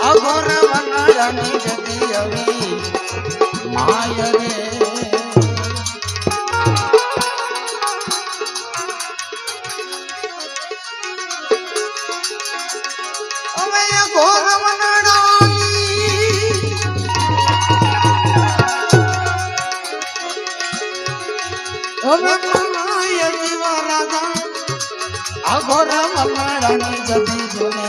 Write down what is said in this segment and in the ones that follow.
અઘોર વનરાની જતી આવી માય રે હવે અઘોર વનરાની હવે માય જીવ રાજા અઘોર વનરાની જતી જોને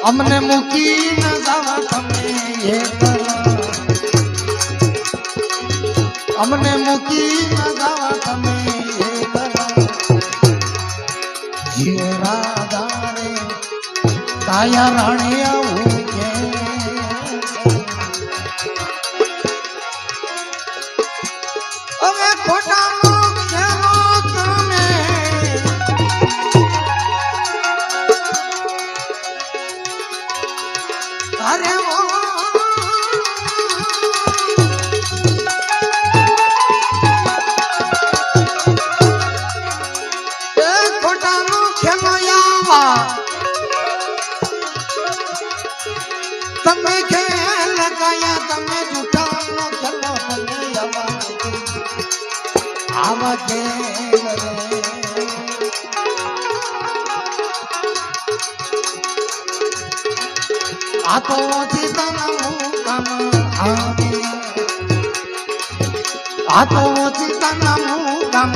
અમને મૂકી ન જાવા તમે અમને મૂકી ન જાવા તમે જીવ રાધા રે કાયા રાણી આવું કે હવે ખોટા તમે ખેલ ગયા તમે જૂઠાનો ખેલો તમે આવા ખેલ રે આ તો ચિતાના મુકામ આવે આ તો ચિતાના મુકામ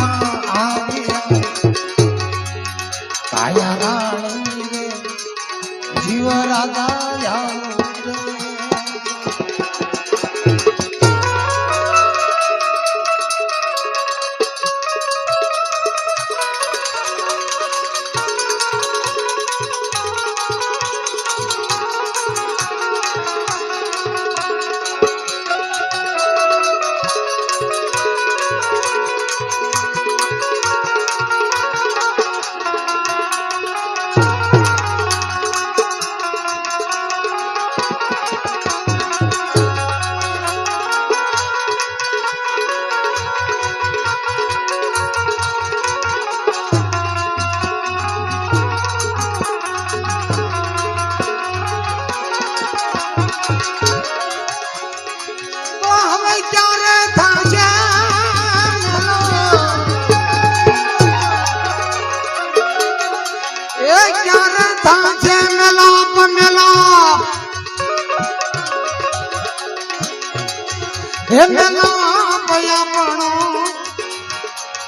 આવે કાયા રાણી રે જીવ રાજા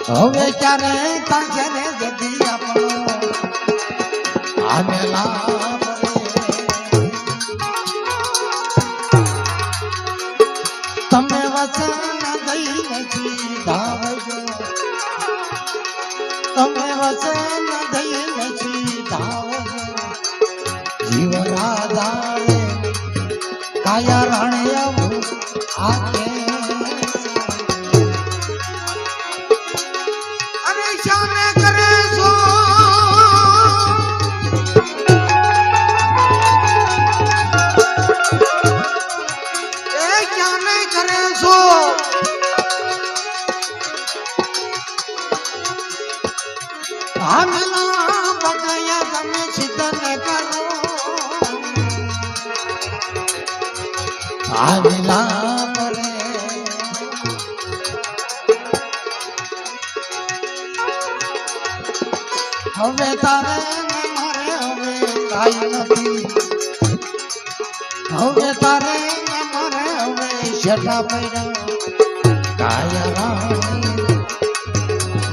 હવે ક્યારે તાજે રે જતી આપણો આ મેલા તમે વચન દઈને ધાવજો તમે વચન દઈને ધાવજો જીવ રાધા રે કાયા રાણે આવું આકે હવે તારે મારે હવે કાઈ નથી હવે તારે મારે હવે શેઠા પડ્યા કાયા રાણી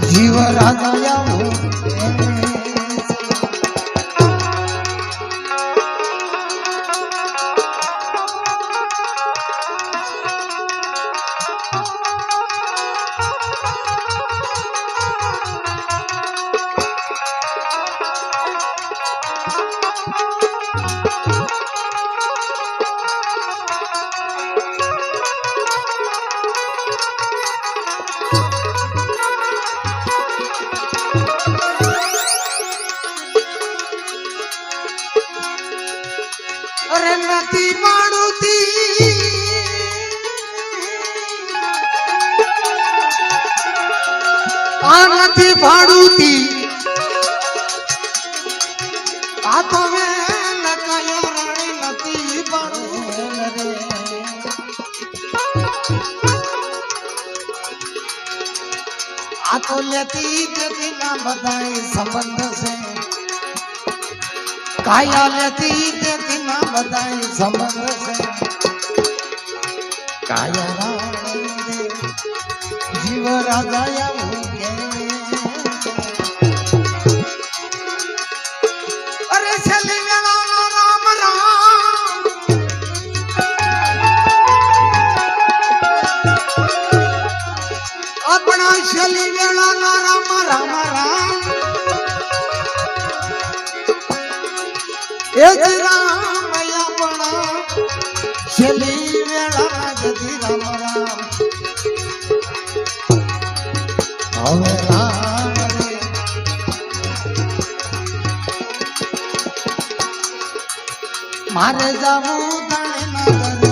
જીવ રાજા આવું અરે નથી પાડુતી આ નથી પાડુતી આ તો વેલ કયો રાણી નથી પાડું રે આ તો લેતી દેતી ના બધાય સંબંધ છે કાયા લેતી દેતી ના બધાય સંબંધ છે કાયા રાણી રે જીવ રાજા આવું કે અરે છેલ્લી વેળાનો રામ રામ આપણા છેલ્લી વેળાનો રામ રામ રામ એ જ રામ આપણા છેલ્લી વેળા જતી રામ રામ હવે રામ રે મારે જાવું ધણી નગર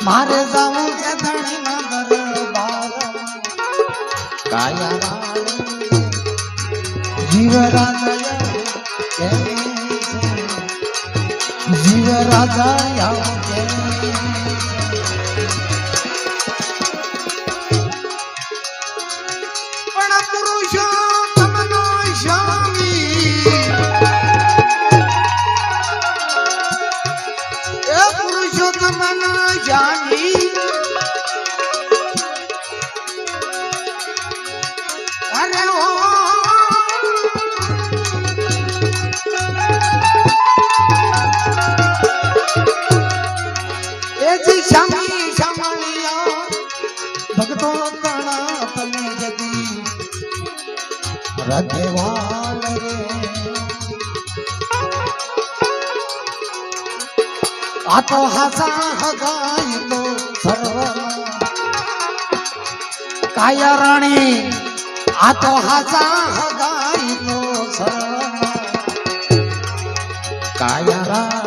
મારે જાવું છે ધણી નગર કાયા રાણી જીવ રાજા જીવ રાજા પણ પુરુષોત્તમનો સ્વામી એ પુરુષોત્તમનો સ્વામી અરે ઓ શ્યામી શ્યામળિયા ભગતો તણા તમે જતી રધેવાલ રે આ તો હાસા હગાઈ તો સર્વમાં કાયા રાણી આ તો હાસા હગાઈ તો સર્વમાં કાયા રાણી